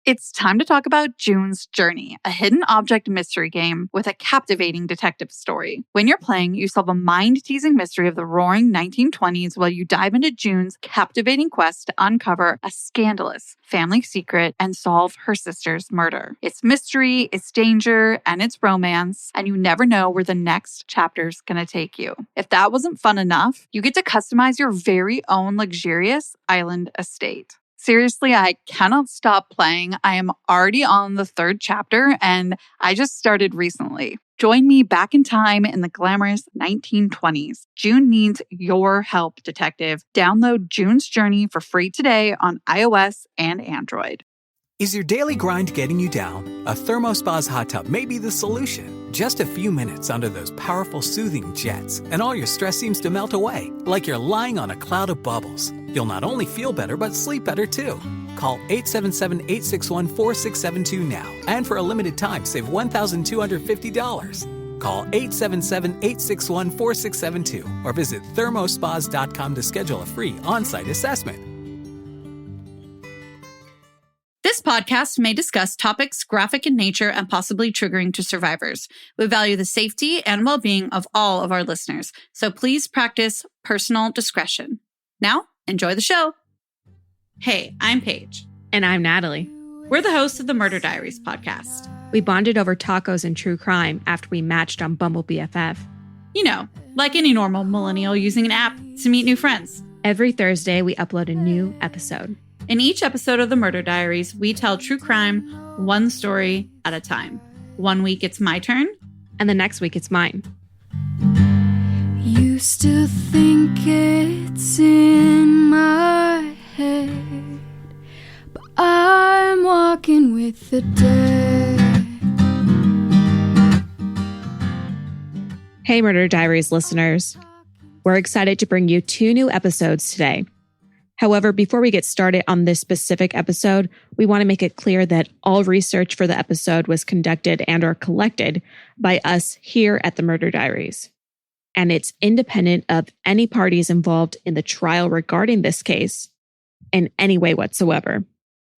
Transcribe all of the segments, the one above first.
It's time to talk about June's Journey, a hidden object mystery game with a captivating detective story. When you're playing, you solve a mind-teasing mystery of the roaring 1920s while you dive into June's captivating quest to uncover a scandalous family secret and solve her sister's murder. It's mystery, it's danger, and it's romance, and you never know where the next chapter's gonna take you. If that wasn't fun enough, you get to customize your very own luxurious island estate. Seriously, I cannot stop playing. I am already on the 3rd chapter, and I just started recently. Join me back in time in the glamorous 1920s. June needs your help, detective. Download June's Journey for free today on iOS and Android. Is your daily grind getting you down? A ThermoSpa's hot tub may be the solution. Just a few minutes under those powerful soothing jets, and all your stress seems to melt away, like you're lying on a cloud of bubbles. You'll not only feel better, but sleep better too. Call 877-861-4672 now, and for a limited time, save $1,250. Call 877-861-4672 or visit thermospas.com to schedule a free on-site assessment. This podcast may discuss topics graphic in nature and possibly triggering to survivors. We value the safety and well-being of all of our listeners, so please practice personal discretion. Now, enjoy the show. Hey, I'm Paige. And I'm Natalie. We're the hosts of the Murder Diaries podcast. We bonded over tacos and true crime after we matched on Bumble BFF. You know, like any normal millennial using an app to meet new friends. Every Thursday, we upload a new episode. In each episode of the Murder Diaries, we tell true crime one story at a time. One week it's my turn. And the next week it's mine. You still think it's in my head, but I'm walking with the dead. Hey, Murder Diaries listeners. We're excited to bring you 2 new episodes today. However, before we get started on this specific episode, we want to make it clear that all research for the episode was conducted and or collected by us here at the Murder Diaries. And it's independent of any parties involved in the trial regarding this case in any way whatsoever.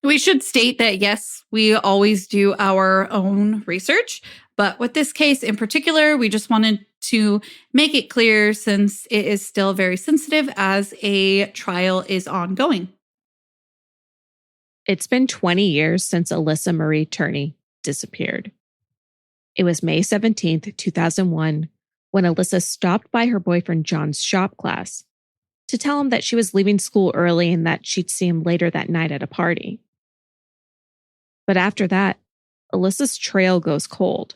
We should state that, yes, we always do our own research, but with this case in particular, we just wanted to make it clear since it is still very sensitive as a trial is ongoing. It's been 20 years since Alissa Marie Turney disappeared. It was May 17th, 2001, when Alissa stopped by her boyfriend John's shop class to tell him that she was leaving school early and that she'd see him later that night at a party. But after that, Alissa's trail goes cold.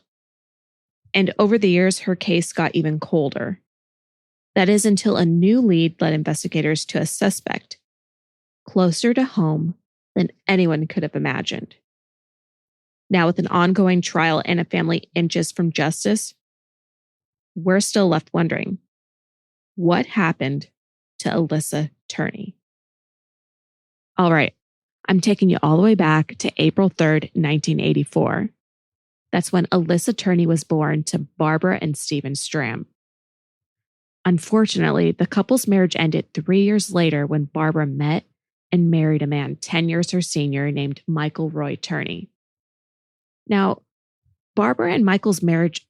And over the years, her case got even colder. That is until a new lead led investigators to a suspect closer to home than anyone could have imagined. Now, with an ongoing trial and a family inches from justice, we're still left wondering, what happened to Alissa Turney? All right, I'm taking you all the way back to April 3rd, 1984. That's when Alissa Turney was born to Barbara and Stephen Stram. Unfortunately, the couple's marriage ended 3 years later when Barbara met and married a man 10 years her senior named Michael Roy Turney. Now, Barbara and Michael's marriage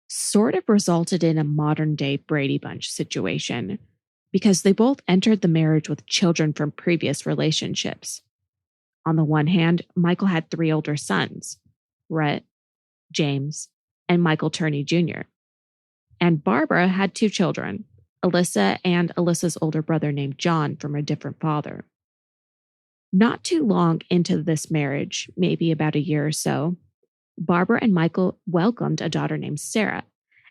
sort of resulted in a modern-day Brady Bunch situation because they both entered the marriage with children from previous relationships. On the one hand, Michael had 3 older sons, Rhett, James, and Michael Turney Jr. And Barbara had 2 children, Alissa and Alissa's older brother named John from a different father. Not too long into this marriage, maybe about a year or so, Barbara and Michael welcomed a daughter named Sarah,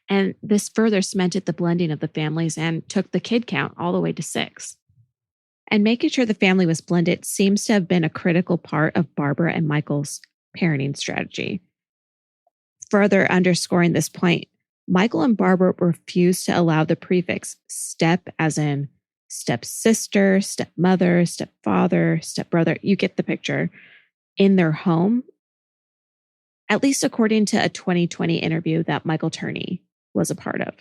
and this further cemented the blending of the families and took the kid count all the way to 6. And making sure the family was blended seems to have been a critical part of Barbara and Michael's parenting strategy. Further underscoring this point, Michael and Barbara refused to allow the prefix step, as in stepsister, stepmother, stepfather, stepbrother, you get the picture, in their home, at least according to a 2020 interview that Michael Turney was a part of.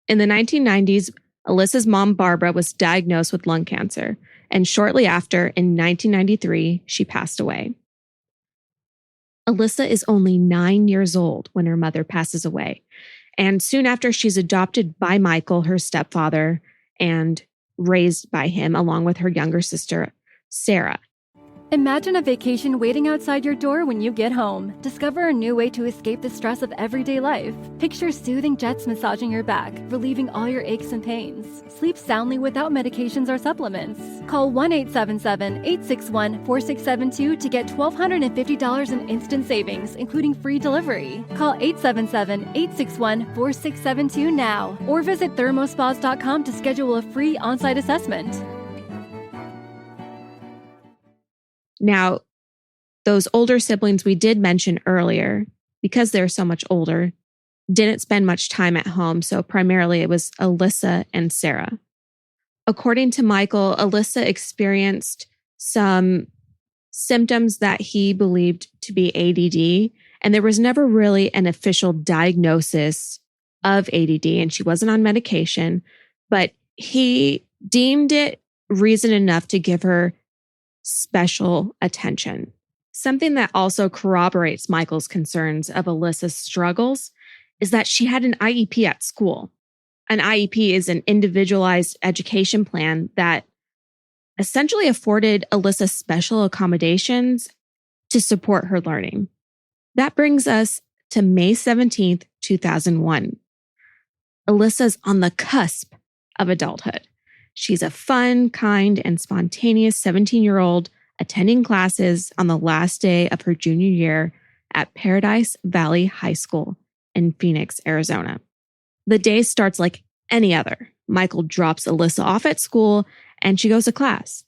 In the 1990s, Alissa's mom, Barbara, was diagnosed with lung cancer, and shortly after, in 1993, she passed away. Alissa is only 9 years old when her mother passes away. And soon after, she's adopted by Michael, her stepfather, and raised by him along with her younger sister, Sarah. Imagine a vacation waiting outside your door when you get home. Discover a new way to escape the stress of everyday life. Picture soothing jets massaging your back, relieving all your aches and pains. Sleep soundly without medications or supplements. Call 1-877-861-4672 to get $1,250 in instant savings, including free delivery. Call 877-861-4672 now, or visit thermospas.com to schedule a free on-site assessment. Now, those older siblings we did mention earlier, because they're so much older, didn't spend much time at home. So primarily it was Alissa and Sarah. According to Michael, Alissa experienced some symptoms that he believed to be ADD, and there was never really an official diagnosis of ADD, and she wasn't on medication, but he deemed it reason enough to give her special attention. Something that also corroborates Michael's concerns of Alissa's struggles is that she had an IEP at school. An IEP is an individualized education plan that essentially afforded Alissa special accommodations to support her learning. That brings us to May 17th, 2001. Alyssa's on the cusp of adulthood. She's a fun, kind, and spontaneous 17-year-old attending classes on the last day of her junior year at Paradise Valley High School in Phoenix, Arizona. The day starts like any other. Michael drops Alissa off at school and she goes to class.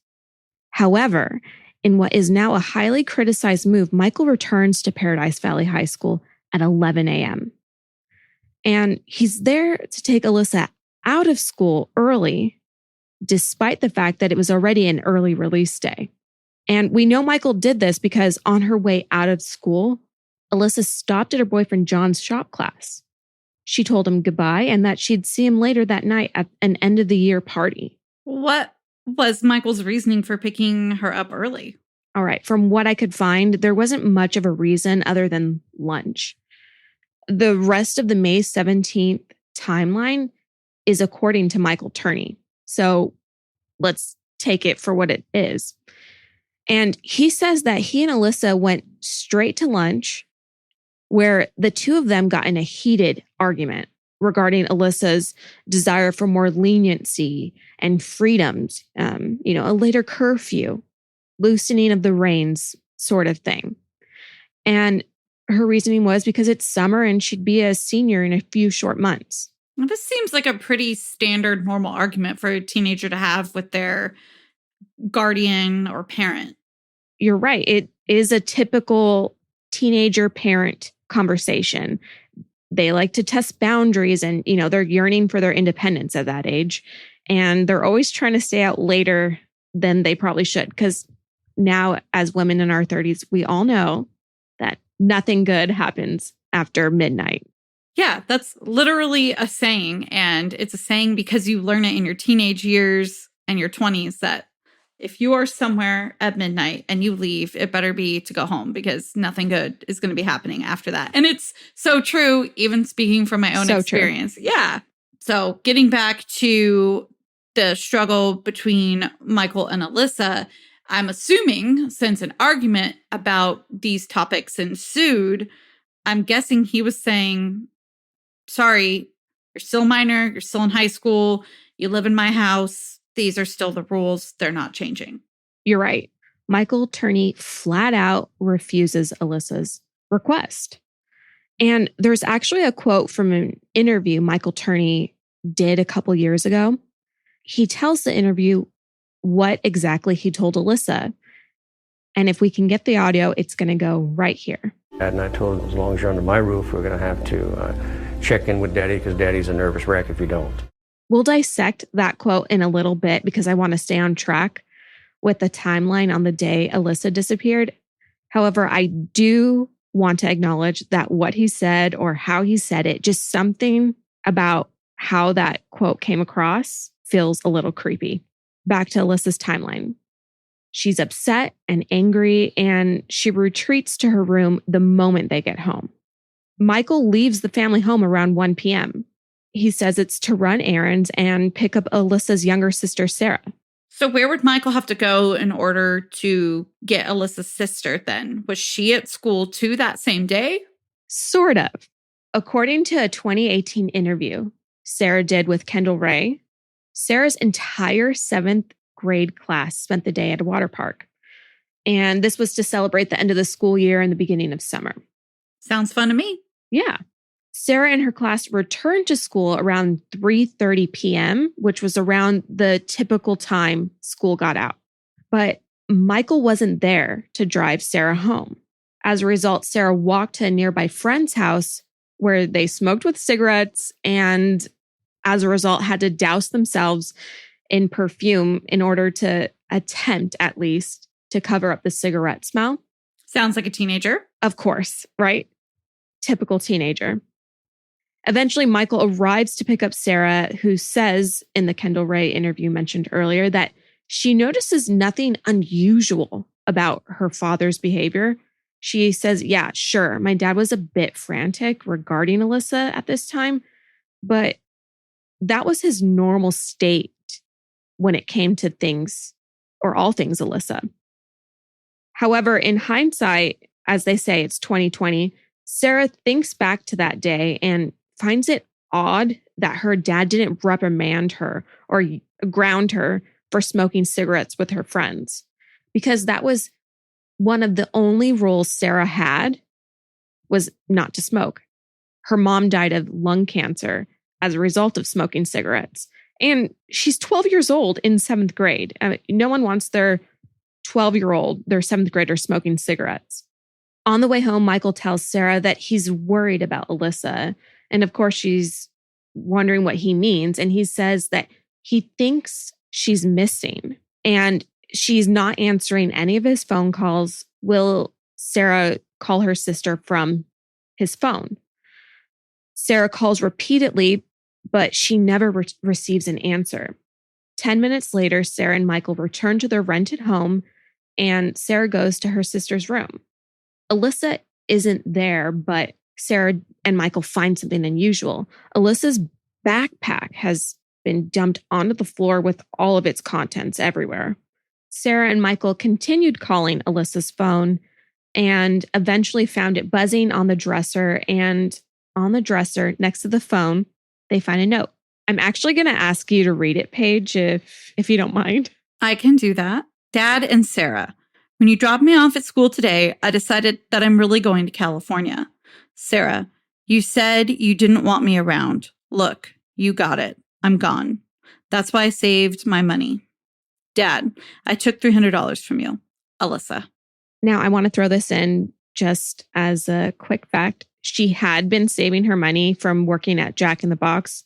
However, in what is now a highly criticized move, Michael returns to Paradise Valley High School at 11 a.m. And he's there to take Alissa out of school early, despite the fact that it was already an early release day. And we know Michael did this because on her way out of school, Alissa stopped at her boyfriend John's shop class. She told him goodbye and that she'd see him later that night at an end-of-the-year party. What was Michael's reasoning for picking her up early? All right, from what I could find, there wasn't much of a reason other than lunch. The rest of the May 17th timeline is according to Michael Turney. So let's take it for what it is. And he says that he and Alissa went straight to lunch, where the two of them got in a heated argument regarding Alyssa's desire for more leniency and freedoms, a later curfew, loosening of the reins sort of thing. And her reasoning was because it's summer and she'd be a senior in a few short months. Well, this seems like a pretty standard, normal argument for a teenager to have with their guardian or parent. You're right. It is a typical teenager-parent conversation. They like to test boundaries and, they're yearning for their independence at that age. And they're always trying to stay out later than they probably should. Because now, as women in our 30s, we all know that nothing good happens after midnight. Yeah, that's literally a saying. And it's a saying because you learn it in your teenage years and your 20s that if you are somewhere at midnight and you leave, it better be to go home because nothing good is going to be happening after that. And it's so true, even speaking from my own experience. True. Yeah. So getting back to the struggle between Michael and Alissa, I'm assuming since an argument about these topics ensued, I'm guessing he was saying, sorry, you're still a minor, you're still in high school, you live in my house. These are still the rules. They're not changing. You're right. Michael Turney flat out refuses Alyssa's request. And there's actually a quote from an interview Michael Turney did a couple years ago. He tells the interview what exactly he told Alissa. And if we can get the audio, it's going to go right here. And I told him, as long as you're under my roof, we're going to have to check in with Daddy because Daddy's a nervous wreck if you don't. We'll dissect that quote in a little bit because I want to stay on track with the timeline on the day Alissa disappeared. However, I do want to acknowledge that what he said or how he said it, just something about how that quote came across feels a little creepy. Back to Alyssa's timeline. She's upset and angry, and she retreats to her room the moment they get home. Michael leaves the family home around 1 p.m. He says it's to run errands and pick up Alyssa's younger sister, Sarah. So where would Michael have to go in order to get Alyssa's sister then? Was she at school too that same day? Sort of. According to a 2018 interview Sarah did with Kendall Ray, Sarah's entire 7th grade class spent the day at a water park. And this was to celebrate the end of the school year and the beginning of summer. Sounds fun to me. Yeah. Sarah and her class returned to school around 3:30 p.m., which was around the typical time school got out. But Michael wasn't there to drive Sarah home. As a result, Sarah walked to a nearby friend's house where they smoked with cigarettes and, as a result, had to douse themselves in perfume in order to attempt, at least, to cover up the cigarette smell. Sounds like a teenager. Of course, right? Typical teenager. Eventually, Michael arrives to pick up Sarah, who says in the Kendall Ray interview mentioned earlier that she notices nothing unusual about her father's behavior. She says, yeah, sure, my dad was a bit frantic regarding Alissa at this time, but that was his normal state when it came to things, or all things Alissa. However, in hindsight, as they say, it's 2020, Sarah thinks back to that day and finds it odd that her dad didn't reprimand her or ground her for smoking cigarettes with her friends, because that was one of the only rules Sarah had, was not to smoke. Her mom died of lung cancer as a result of smoking cigarettes. And she's 12 years old in 7th grade. I mean, no one wants their 12-year-old, their 7th grader, smoking cigarettes. On the way home, Michael tells Sarah that he's worried about Alissa. And of course, she's wondering what he means. And he says that he thinks she's missing and she's not answering any of his phone calls. Will Sarah call her sister from his phone? Sarah calls repeatedly, but she never receives an answer. 10 minutes later, Sarah and Michael return to their rented home, and Sarah goes to her sister's room. Alissa isn't there, but Sarah and Michael find something unusual. Alyssa's backpack has been dumped onto the floor with all of its contents everywhere. Sarah and Michael continued calling Alyssa's phone and eventually found it buzzing on the dresser. And on the dresser next to the phone, they find a note. I'm actually going to ask you to read it, Paige, if you don't mind. I can do that. Dad and Sarah, when you dropped me off at school today, I decided that I'm really going to California. Sarah, you said you didn't want me around. Look, you got it. I'm gone. That's why I saved my money. Dad, I took $300 from you. Alissa. Now, I want to throw this in just as a quick fact. She had been saving her money from working at Jack in the Box.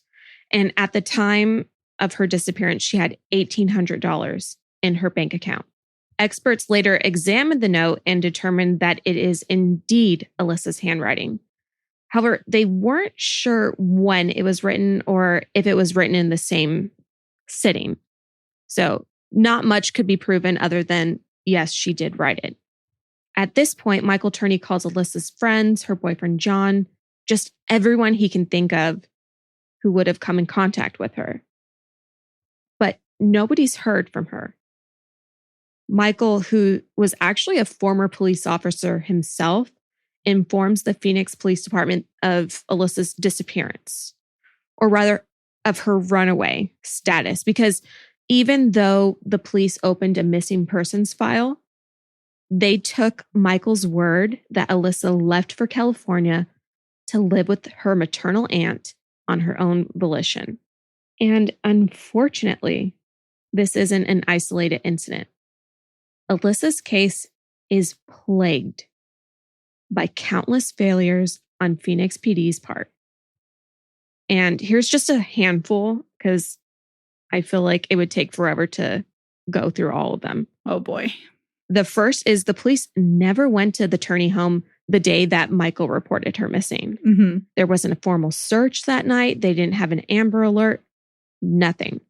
And at the time of her disappearance, she had $1,800 in her bank account. Experts later examined the note and determined that it is indeed Alyssa's handwriting. However, they weren't sure when it was written or if it was written in the same sitting. So not much could be proven other than, yes, she did write it. At this point, Michael Turney calls Alyssa's friends, her boyfriend John, just everyone he can think of who would have come in contact with her. But nobody's heard from her. Michael, who was actually a former police officer himself, informs the Phoenix Police Department of Alyssa's disappearance, or rather of her runaway status, because even though the police opened a missing persons file, they took Michael's word that Alissa left for California to live with her maternal aunt on her own volition. And unfortunately, this isn't an isolated incident. Alyssa's case is plagued by countless failures on Phoenix PD's part. And here's just a handful, because I feel like it would take forever to go through all of them. Oh boy. The first is the police never went to the Turney home the day that Michael reported her missing. Mm-hmm. There wasn't a formal search that night. They didn't have an Amber Alert. Nothing.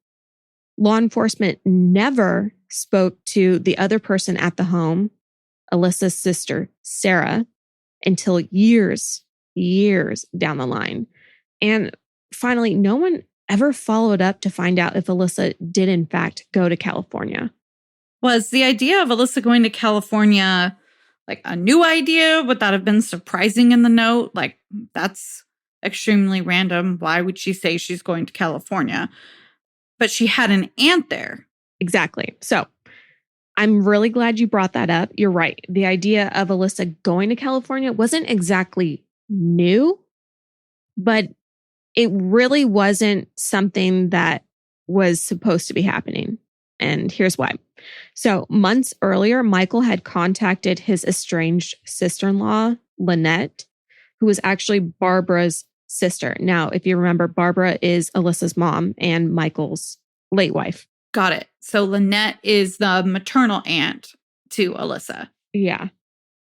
Law enforcement never spoke to the other person at the home, Alyssa's sister, Sarah, until years down the line. And finally, no one ever followed up to find out if Alissa did in fact go to California. Was the idea of Alissa going to California like a new idea? Would that have been surprising in the note? Like, that's extremely random. Why would she say she's going to California? But she had an aunt there. Exactly. So I'm really glad you brought that up. You're right. The idea of Alissa going to California wasn't exactly new, but it really wasn't something that was supposed to be happening. And here's why. So months earlier, Michael had contacted his estranged sister-in-law, Lynette, who was actually Barbara's sister. Now, if you remember, Barbara is Alyssa's mom and Michael's late wife. Got it. So Lynette is the maternal aunt to Alissa. Yeah.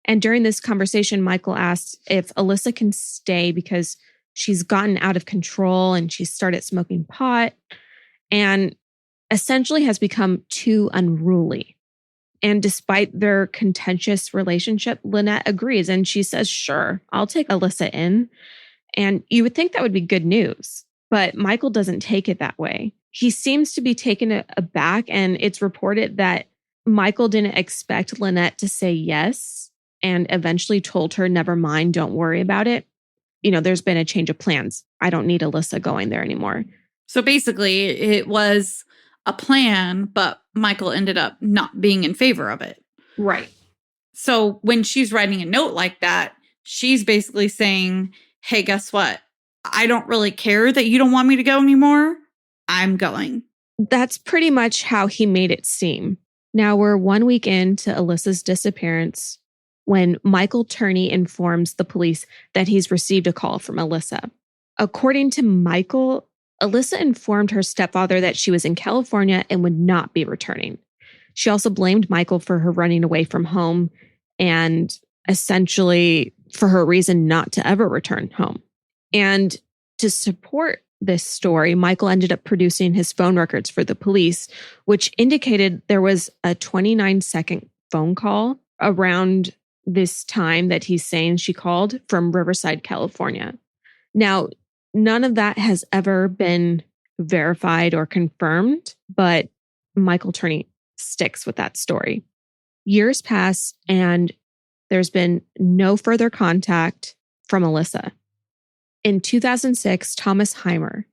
And during this conversation, Michael asked if Alissa can stay because she's gotten out of control and she started smoking pot and essentially has become too unruly. And despite their contentious relationship, Lynette agrees and she says, sure, I'll take Alissa in. And you would think that would be good news, but Michael doesn't take it that way. He seems to be taken aback, and it's reported that Michael didn't expect Lynette to say yes and eventually told her, never mind, don't worry about it. You know, there's been a change of plans. I don't need Alissa going there anymore. So basically, it was a plan, but Michael ended up not being in favor of it. Right. So when she's writing a note like that, she's basically saying, hey, guess what? I don't really care that you don't want me to go anymore. I'm going. That's pretty much how he made it seem. Now we're 1 week into Alyssa's disappearance when Michael Turney informs the police that he's received a call from Alissa. According to Michael, Alissa informed her stepfather that she was in California and would not be returning. She also blamed Michael for her running away from home and essentially for her reason not to ever return home. And to support this story, Michael ended up producing his phone records for the police, which indicated there was a 29-second phone call around this time that he's saying she called from Riverside, California. Now, none of that has ever been verified or confirmed, but Michael Turney sticks with that story. Years pass and there's been no further contact from Alissa. In 2006, Thomas Heimer,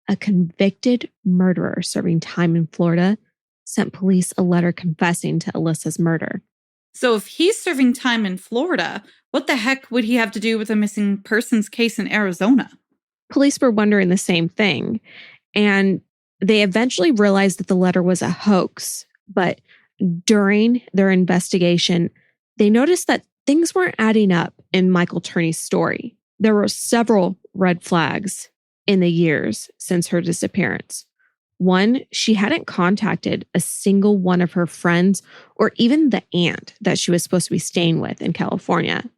a convicted murderer serving time in Florida, sent police a letter confessing to Alyssa's murder. So if he's serving time in Florida, what the heck would he have to do with a missing persons case in Arizona? Police were wondering the same thing, and they eventually realized that the letter was a hoax. But during their investigation, they noticed that things weren't adding up in Michael Turney's story. There were several red flags in the years since her disappearance. One, she hadn't contacted a single one of her friends or even the aunt that she was supposed to be staying with in California.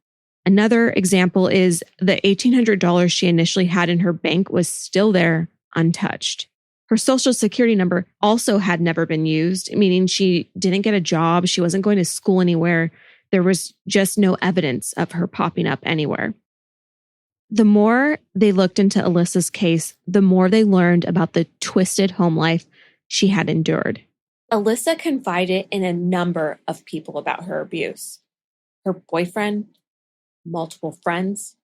Another example is the $1,800 she initially had in her bank was still there, untouched. Her social security number also had never been used, meaning she didn't get a job. She wasn't going to school anywhere. There was just no evidence of her popping up anywhere. The more they looked into Alyssa's case, the more they learned about the twisted home life she had endured. Alissa confided in a number of people about her abuse. Her boyfriend, multiple friends,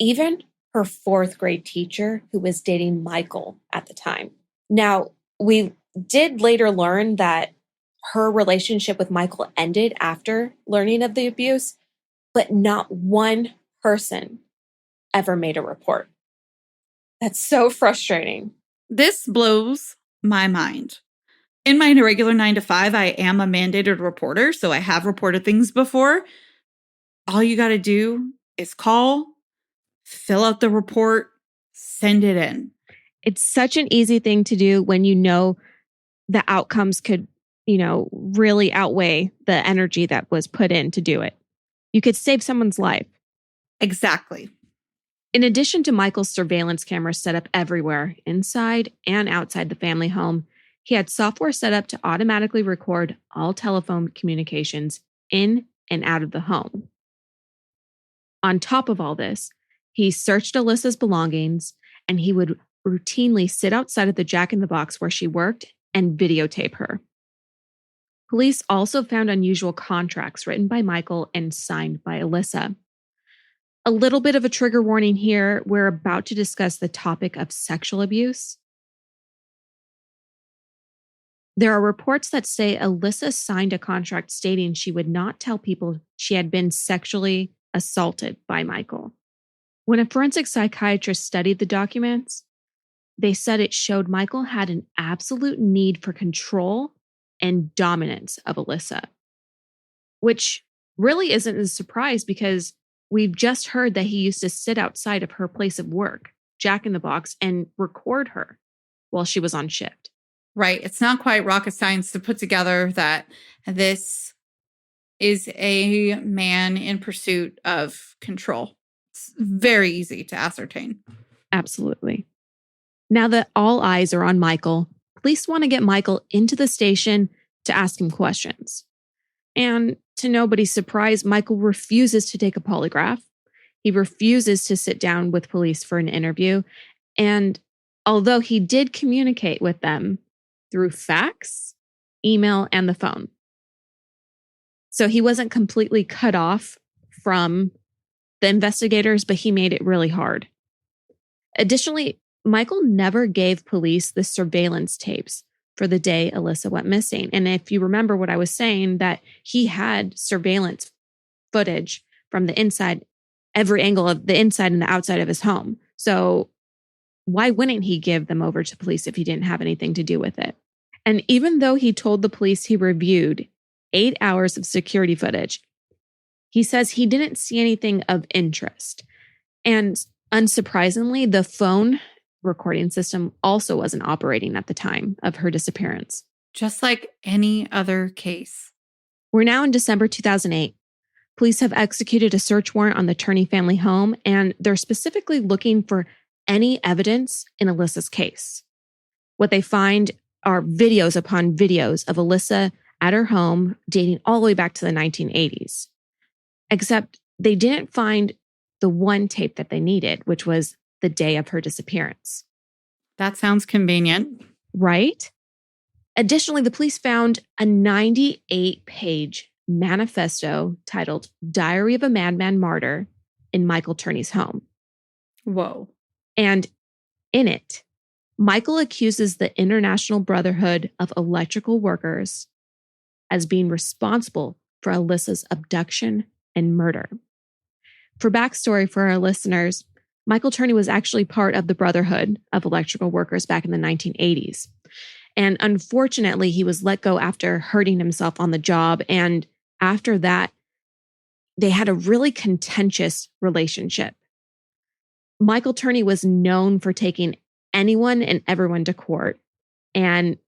even her fourth grade teacher who was dating Michael at the time. Now, we did later learn that her relationship with Michael ended after learning of the abuse, but not one person ever made a report. That's so frustrating. This blows my mind. In my regular 9-to-5, I am a mandated reporter, so I have reported things before. All you got to do is call, fill out the report, send it in. It's such an easy thing to do when you know the outcomes could, really outweigh the energy that was put in to do it. You could save someone's life. Exactly. In addition to Michael's surveillance cameras set up everywhere, inside and outside the family home, He had software set up to automatically record all telephone communications in and out of the home. On top of all this, he searched Alissa's belongings, and he would routinely sit outside of the Jack in the Box where she worked and videotape her. Police also found unusual contracts written by Michael and signed by Alissa. A little bit of a trigger warning here. We're about to discuss the topic of sexual abuse. There are reports that say Alissa signed a contract stating she would not tell people she had been sexually assaulted by Michael. When a forensic psychiatrist studied the documents, they said it showed Michael had an absolute need for control and dominance of Alissa, which really isn't a surprise because we've just heard that he used to sit outside of her place of work, Jack in the Box, and record her while she was on shift. Right. It's not quite rocket science to put together that this is a man in pursuit of control. It's very easy to ascertain. Absolutely. Now that all eyes are on Michael, police want to get Michael into the station to ask him questions. And to nobody's surprise, Michael refuses to take a polygraph. He refuses to sit down with police for an interview. And although he did communicate with them through fax, email, and the phone. So he wasn't completely cut off from the investigators, but he made it really hard. Additionally, Michael never gave police the surveillance tapes for the day Alissa went missing. And if you remember what I was saying, that he had surveillance footage from the inside, every angle of the inside and the outside of his home. So why wouldn't he give them over to police if he didn't have anything to do with it? And even though he told the police he reviewed 8 hours of security footage, he says he didn't see anything of interest. And unsurprisingly, the phone recording system also wasn't operating at the time of her disappearance. Just like any other case. We're now in December 2008. Police have executed a search warrant on the Turney family home, and they're specifically looking for any evidence in Alissa's case. What they find are videos upon videos of Alissa at her home dating all the way back to the 1980s. Except they didn't find the one tape that they needed, which was the day of her disappearance. That sounds convenient. Right? Additionally, the police found a 98-page manifesto titled Diary of a Madman Martyr in Michael Turney's home. Whoa. And in it, Michael accuses the International Brotherhood of Electrical Workers as being responsible for Alissa's abduction and murder. For backstory for our listeners, Michael Turney was actually part of the Brotherhood of Electrical Workers back in the 1980s. And unfortunately, he was let go after hurting himself on the job. And after that, they had a really contentious relationship. Michael Turney was known for taking anyone and everyone to court. And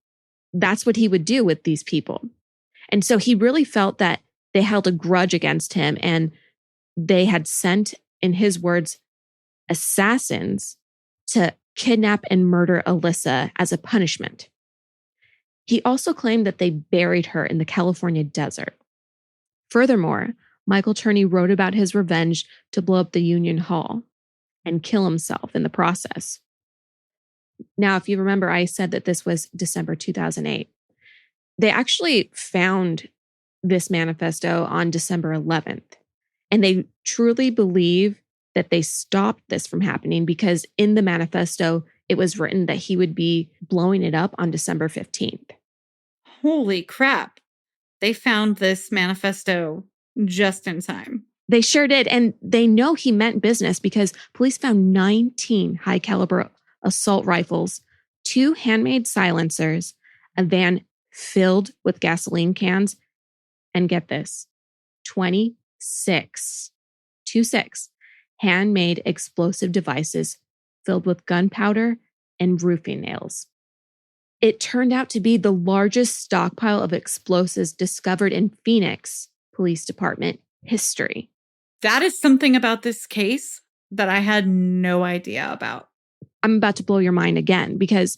that's what he would do with these people. And so he really felt that they held a grudge against him, and they had sent, in his words, assassins to kidnap and murder Alissa as a punishment. He also claimed that they buried her in the California desert. Furthermore, Michael Turney wrote about his revenge to blow up the Union Hall and kill himself in the process. Now, if you remember, I said that this was December 2008. They actually found this manifesto on December 11th, and they truly believe that they stopped this from happening because in the manifesto, it was written that he would be blowing it up on December 15th. Holy crap. They found this manifesto just in time. They sure did. And they know he meant business because police found 19 high caliber assault rifles, 2 handmade silencers, a van filled with gasoline cans, and get this, 26 handmade explosive devices filled with gunpowder and roofing nails. It turned out to be the largest stockpile of explosives discovered in Phoenix Police Department history. That is something about this case that I had no idea about. I'm about to blow your mind again because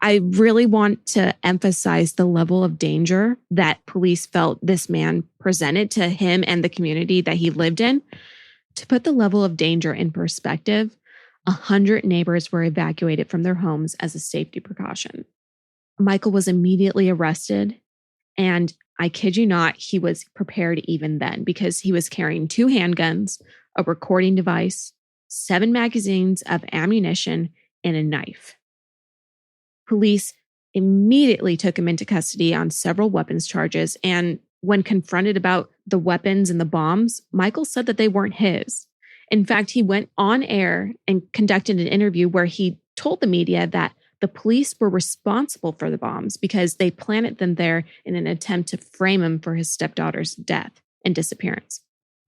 I really want to emphasize the level of danger that police felt this man presented to him and the community that he lived in. To put the level of danger in perspective, 100 neighbors were evacuated from their homes as a safety precaution. Michael was immediately arrested, and I kid you not, he was prepared even then because he was carrying 2 handguns, a recording device, 7 magazines of ammunition, and a knife. Police immediately took him into custody on several weapons charges, and when confronted about the weapons and the bombs, Michael said that they weren't his. In fact, he went on air and conducted an interview where he told the media that the police were responsible for the bombs because they planted them there in an attempt to frame him for his stepdaughter's death and disappearance.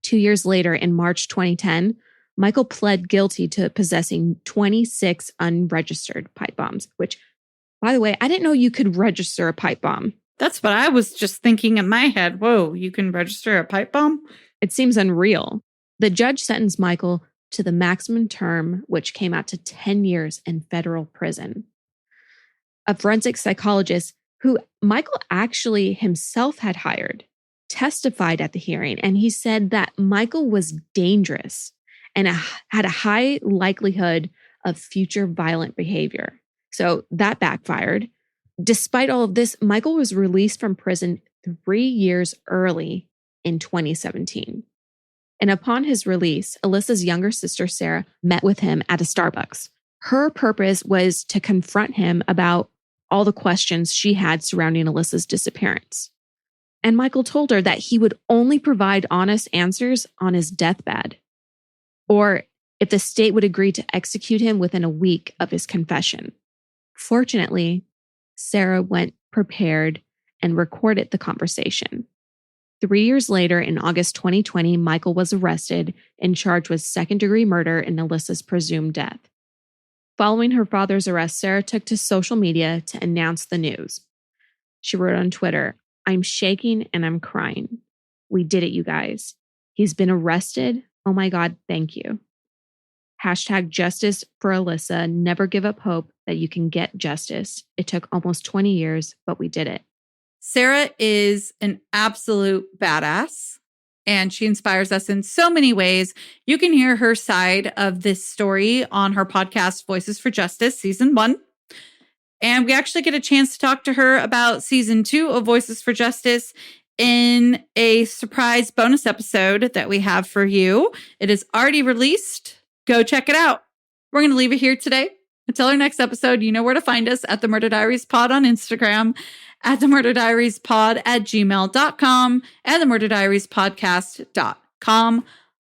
2 years later, in March 2010, Michael pled guilty to possessing 26 unregistered pipe bombs, which, by the way, I didn't know you could register a pipe bomb. That's what I was just thinking in my head. Whoa, you can register a pipe bomb? It seems unreal. The judge sentenced Michael to the maximum term, which came out to 10 years in federal prison. A forensic psychologist who Michael actually himself had hired testified at the hearing, and he said that Michael was dangerous and had a high likelihood of future violent behavior. So that backfired. Despite all of this, Michael was released from prison 3 years early in 2017. And upon his release, Alyssa's younger sister, Sarah, met with him at a Starbucks. Her purpose was to confront him about all the questions she had surrounding Alyssa's disappearance. And Michael told her that he would only provide honest answers on his deathbed, or if the state would agree to execute him within a week of his confession. Fortunately, Sarah went prepared and recorded the conversation. 3 years later, in August 2020, Michael was arrested and charged with second-degree murder in Alyssa's presumed death. Following her father's arrest, Sarah took to social media to announce the news. She wrote on Twitter, "I'm shaking and I'm crying. We did it, you guys. He's been arrested. Oh my God, thank you. Hashtag justice for Alissa. Never give up hope that you can get justice. It took almost 20 years, but we did it." Sarah is an absolute badass, and she inspires us in so many ways. You can hear her side of this story on her podcast, Voices for Justice, Season 1. And we actually get a chance to talk to her about Season 2 of Voices for Justice in a surprise bonus episode that we have for you. It is already released. Go check it out. We're going to leave it here today. Until our next episode, you know where to find us at the Murder Diaries Pod on Instagram, at the Murder Diaries Pod at gmail.com, and the Murder Diaries Podcast.com.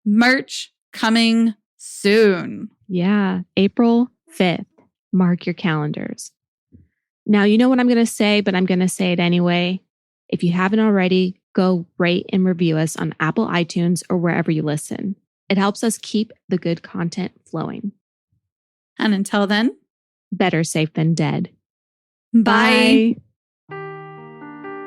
Merch coming soon. Yeah, April 5th. Mark your calendars. Now, you know what I'm going to say, but I'm going to say it anyway. If you haven't already, go rate and review us on Apple iTunes or wherever you listen. It helps us keep the good content flowing. And until then, better safe than dead. Bye.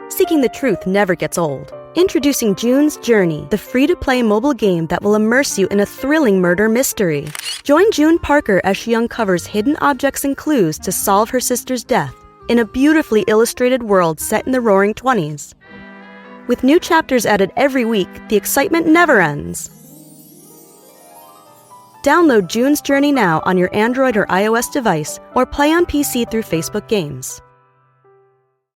Seeking the truth never gets old. Introducing June's Journey, the free-to-play mobile game that will immerse you in a thrilling murder mystery. Join June Parker as she uncovers hidden objects and clues to solve her sister's death in a beautifully illustrated world set in the Roaring '20s. With new chapters added every week, the excitement never ends. Download June's Journey now on your Android or iOS device, or play on PC through Facebook Games.